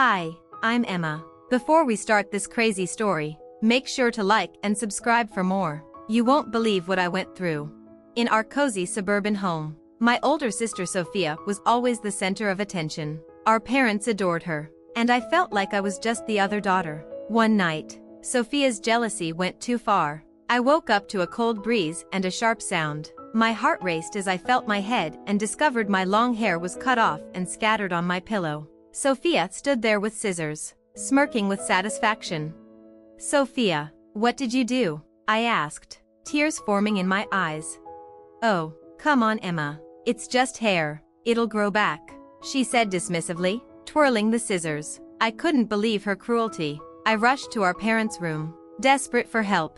Hi, I'm Emma. Before we start this crazy story, make sure to like and subscribe for more. You won't believe what I went through. In our cozy suburban home, my older sister Sophia was always the center of attention. Our parents adored her, and I felt like I was just the other daughter. One night, Sophia's jealousy went too far. I woke up to a cold breeze and a sharp sound. My heart raced as I felt my head and discovered my long hair was cut off and scattered on my pillow. Sophia stood there with scissors, smirking with satisfaction. "Sophia, what did you do?" I asked, tears forming in my eyes. "Oh, come on, Emma. It's just hair. It'll grow back," she said dismissively, twirling the scissors. I couldn't believe her cruelty. I rushed to our parents' room, desperate for help.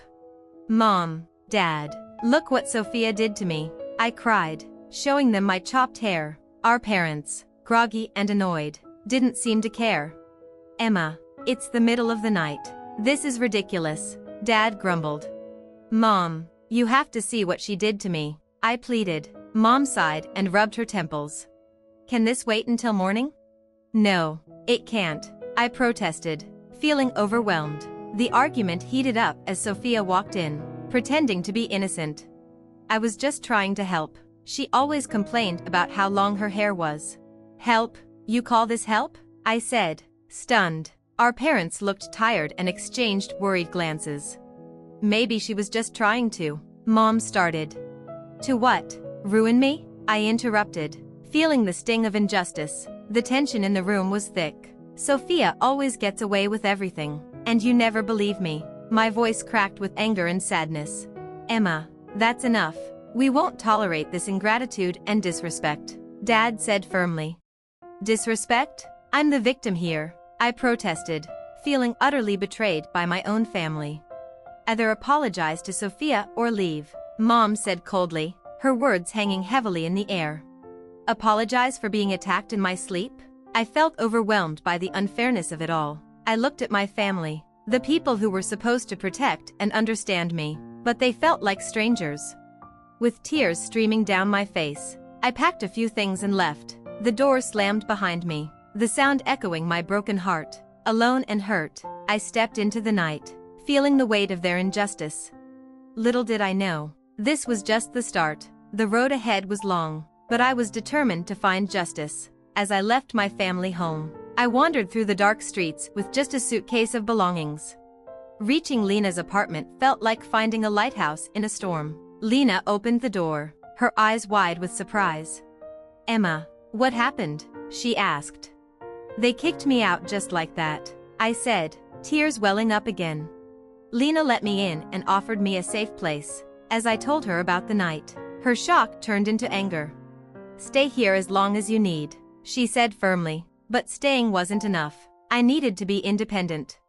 "Mom, Dad, look what Sophia did to me," I cried, showing them my chopped hair. Our parents, groggy and annoyed, didn't seem to care. "Emma, it's the middle of the night. This is ridiculous," Dad grumbled. "Mom, you have to see what she did to me," I pleaded. Mom sighed and rubbed her temples. "Can this wait until morning?" "No, it can't," I protested, feeling overwhelmed. The argument heated up as Sophia walked in, pretending to be innocent. "I was just trying to help." She always complained about how long her hair was. "Help? You call this help?" I said, stunned. Our parents looked tired and exchanged worried glances. "Maybe she was just trying to," Mom started. "To what? Ruin me?" I interrupted, feeling the sting of injustice. The tension in the room was thick. "Sophia always gets away with everything, and you never believe me." My voice cracked with anger and sadness. "Emma, that's enough. We won't tolerate this ingratitude and disrespect," Dad said firmly. "Disrespect? I'm the victim here," I protested, feeling utterly betrayed by my own family. "Either apologize to Sophia or leave," Mom said coldly, her words hanging heavily in the air. "Apologize for being attacked in my sleep?" I felt overwhelmed by the unfairness of it all. I looked at my family, the people who were supposed to protect and understand me, but they felt like strangers. With tears streaming down my face, I packed a few things and left. The door slammed behind me, the sound echoing my broken heart. Alone and hurt, I stepped into the night, feeling the weight of their injustice. Little did I know, this was just the start. The road ahead was long, but I was determined to find justice. As I left my family home, I wandered through the dark streets with just a suitcase of belongings. Reaching Lena's apartment felt like finding a lighthouse in a storm. Lena opened the door, her eyes wide with surprise. "Emma, what happened?" she asked. "They kicked me out just like that," I said, tears welling up again. Lena let me in and offered me a safe place. As I told her about the night, her shock turned into anger. "Stay here as long as you need," she said firmly, but staying wasn't enough. I needed to be independent.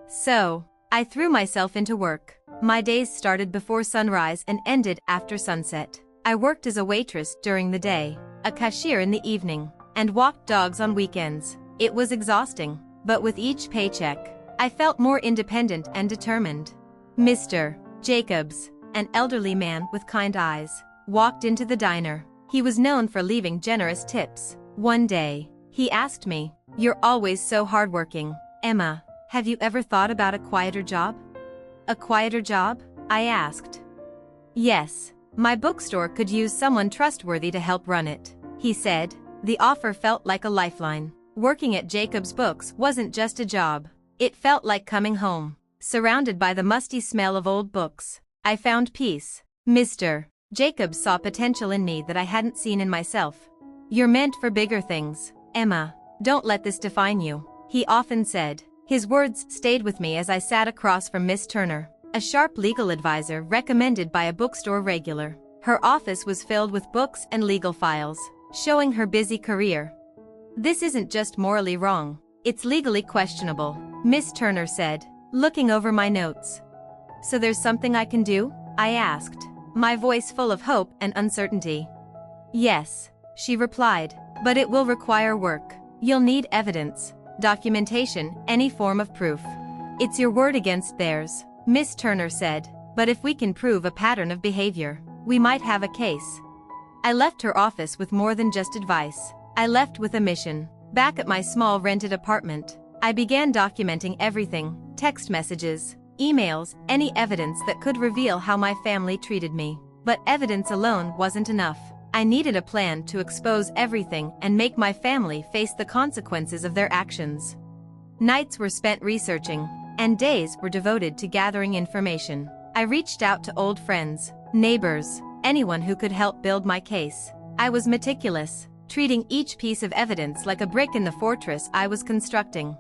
So, I threw myself into work. My days started before sunrise and ended after sunset. I worked as a waitress during the day, a cashier in the evening, and walked dogs on weekends. It was exhausting, but with each paycheck, I felt more independent and determined. Mr. Jacobs, an elderly man with kind eyes, walked into the diner. He was known for leaving generous tips. One day, he asked me, "You're always so hardworking, Emma. Have you ever thought about a quieter job?" "A quieter job?" I asked. "Yes. My bookstore could use someone trustworthy to help run it," he said. The offer felt like a lifeline. Working at Jacob's Books wasn't just a job. It felt like coming home. Surrounded by the musty smell of old books, I found peace. Mr. Jacobs saw potential in me that I hadn't seen in myself. "You're meant for bigger things, Emma. Don't let this define you," he often said. His words stayed with me as I sat across from Miss Turner, a sharp legal advisor recommended by a bookstore regular. Her office was filled with books and legal files, showing her busy career. "This isn't just morally wrong, it's legally questionable," Miss Turner said, looking over my notes. "So there's something I can do?" I asked, my voice full of hope and uncertainty. "Yes," she replied, "but it will require work. You'll need evidence, documentation, any form of proof. It's your word against theirs," Miss Turner said, "but if we can prove a pattern of behavior, we might have a case." I left her office with more than just advice. I left with a mission. Back at my small rented apartment, I began documenting everything: text messages, emails, any evidence that could reveal how my family treated me. But evidence alone wasn't enough. I needed a plan to expose everything and make my family face the consequences of their actions. Nights were spent researching, and days were devoted to gathering information. I reached out to old friends, neighbors, anyone who could help build my case. I was meticulous, treating each piece of evidence like a brick in the fortress I was constructing.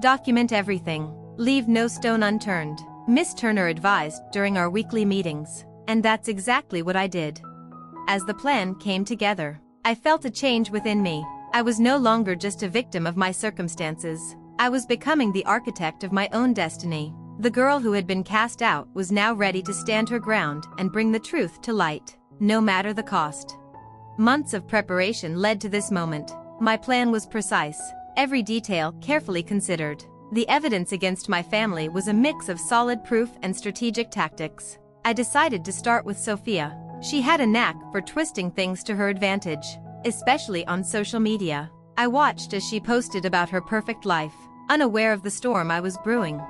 Document everything. Leave no stone unturned, Miss Turner advised during our weekly meetings. And that's exactly what I did. As the plan came together, I felt a change within me. I was no longer just a victim of my circumstances. I was becoming the architect of my own destiny. The girl who had been cast out was now ready to stand her ground and bring the truth to light, no matter the cost. Months of preparation led to this moment. My plan was precise, every detail carefully considered. The evidence against my family was a mix of solid proof and strategic tactics. I decided to start with Sophia. She had a knack for twisting things to her advantage, especially on social media. I watched as she posted about her perfect life, unaware of the storm I was brewing.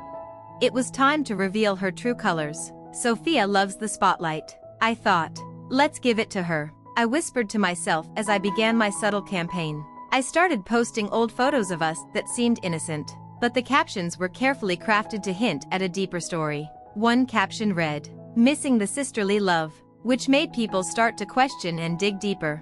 It was time to reveal her true colors. Sophia loves the spotlight, I thought. Let's give it to her, I whispered to myself as I began my subtle campaign. I started posting old photos of us that seemed innocent, but the captions were carefully crafted to hint at a deeper story. One caption read, "Missing the sisterly love," which made people start to question and dig deeper.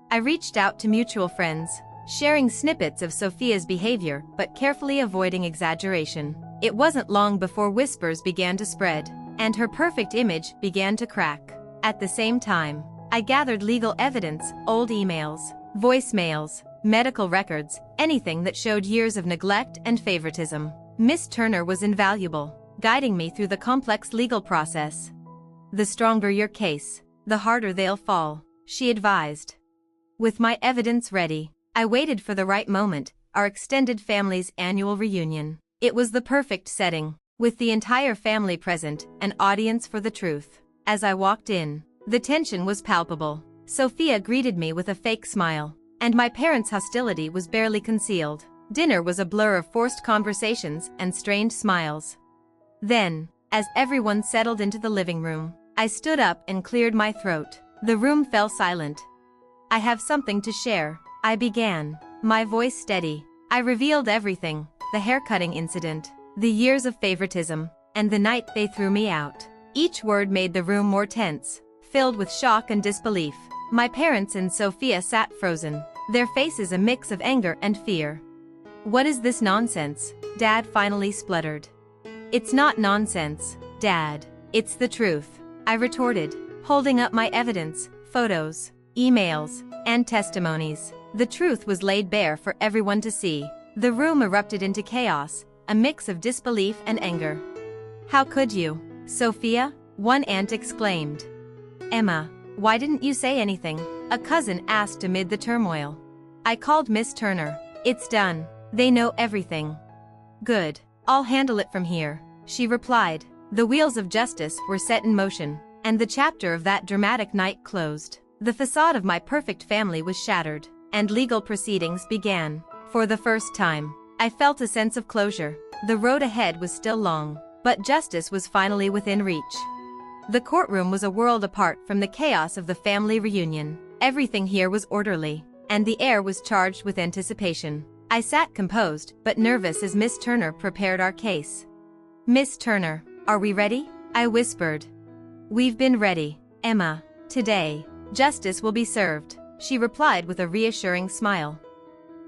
I reached out to mutual friends, sharing snippets of Sophia's behavior but carefully avoiding exaggeration. It wasn't long before whispers began to spread, and her perfect image began to crack. At the same time, I gathered legal evidence, old emails, voicemails, medical records, anything that showed years of neglect and favoritism. Miss Turner was invaluable, guiding me through the complex legal process. "The stronger your case, the harder they'll fall," she advised. With my evidence ready, I waited for the right moment, our extended family's annual reunion. It was the perfect setting, with the entire family present, an audience for the truth. As I walked in, the tension was palpable. Sophia greeted me with a fake smile, and my parents' hostility was barely concealed. Dinner was a blur of forced conversations and strained smiles. Then, as everyone settled into the living room, I stood up and cleared my throat. The room fell silent. "I have something to share," I began, my voice steady. I revealed everything: the haircutting incident, the years of favoritism, and the night they threw me out. Each word made the room more tense, filled with shock and disbelief. My parents and Sophia sat frozen, their faces a mix of anger and fear. "What is this nonsense?" Dad finally spluttered. "It's not nonsense, Dad. It's the truth," I retorted, holding up my evidence, photos, emails, and testimonies. The truth was laid bare for everyone to see. The room erupted into chaos, a mix of disbelief and anger. "How could you, Sophia?" one aunt exclaimed. "Emma, why didn't you say anything?" a cousin asked amid the turmoil. I called Miss Turner. "It's done. They know everything." "Good. I'll handle it from here," she replied. The wheels of justice were set in motion, and the chapter of that dramatic night closed. The facade of my perfect family was shattered, and legal proceedings began. For the first time, I felt a sense of closure. The road ahead was still long, but justice was finally within reach. The courtroom was a world apart from the chaos of the family reunion. Everything here was orderly, and the air was charged with anticipation. I sat composed but nervous as Miss Turner prepared our case. "Miss Turner, are we ready?" I whispered. "We've been ready, Emma. Today, justice will be served," she replied with a reassuring smile.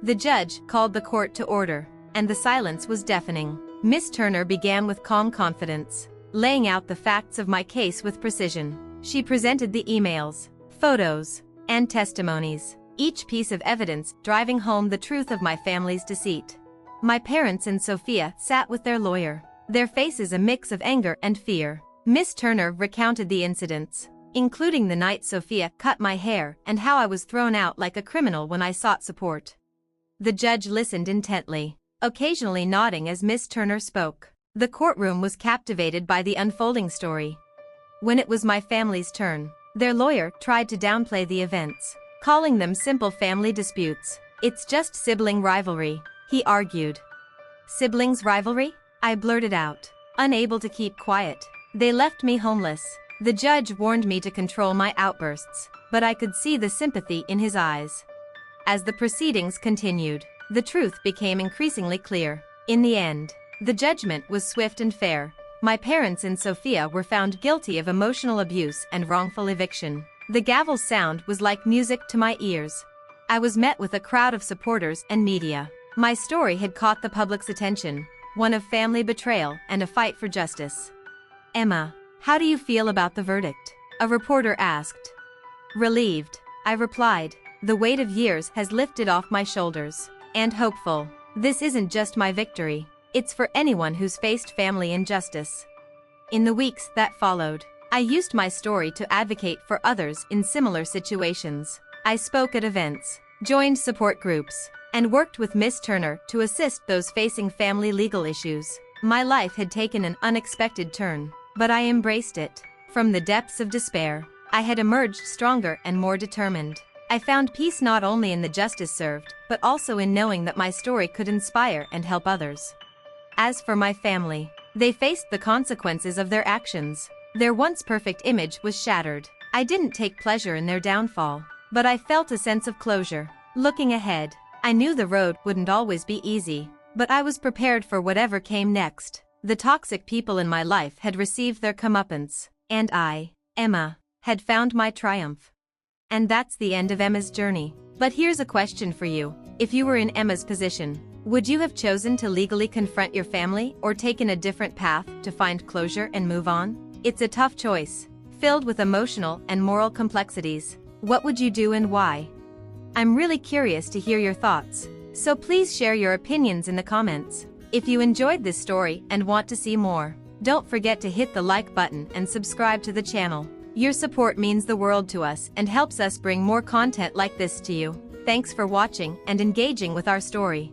The judge called the court to order, and the silence was deafening. Miss Turner began with calm confidence, laying out the facts of my case with precision. She presented the emails, photos, and testimonies, each piece of evidence driving home the truth of my family's deceit. My parents and Sophia sat with their lawyer, their faces a mix of anger and fear. Miss Turner recounted the incidents, including the night Sophia cut my hair and how I was thrown out like a criminal when I sought support. The judge listened intently, occasionally nodding as Miss Turner spoke. The courtroom was captivated by the unfolding story. When it was my family's turn, their lawyer tried to downplay the events, calling them simple family disputes. It's just sibling rivalry, he argued. Siblings rivalry? I blurted out, unable to keep quiet. They left me homeless. The judge warned me to control my outbursts, but I could see the sympathy in his eyes. As the proceedings continued, the truth became increasingly clear. In the end, the judgment was swift and fair. My parents and Sophia were found guilty of emotional abuse and wrongful eviction. The gavel's sound was like music to my ears. I was met with a crowd of supporters and media. My story had caught the public's attention, one of family betrayal and a fight for justice. Emma, how do you feel about the verdict? A reporter asked. Relieved, I replied. The weight of years has lifted off my shoulders. And hopeful. This isn't just my victory. It's for anyone who's faced family injustice. In the weeks that followed, I used my story to advocate for others in similar situations. I spoke at events, joined support groups, and worked with Miss Turner to assist those facing family legal issues. My life had taken an unexpected turn, but I embraced it. From the depths of despair, I had emerged stronger and more determined. I found peace not only in the justice served, but also in knowing that my story could inspire and help others. As for my family, they faced the consequences of their actions. Their once perfect image was shattered. I didn't take pleasure in their downfall, but I felt a sense of closure. Looking ahead, I knew the road wouldn't always be easy, but I was prepared for whatever came next. The toxic people in my life had received their comeuppance, and I, Emma, had found my triumph. And that's the end of Emma's journey. But here's a question for you. If you were in Emma's position, would you have chosen to legally confront your family or taken a different path to find closure and move on? It's a tough choice, filled with emotional and moral complexities. What would you do and why? I'm really curious to hear your thoughts, so please share your opinions in the comments. If you enjoyed this story and want to see more, don't forget to hit the like button and subscribe to the channel. Your support means the world to us and helps us bring more content like this to you. Thanks for watching and engaging with our story.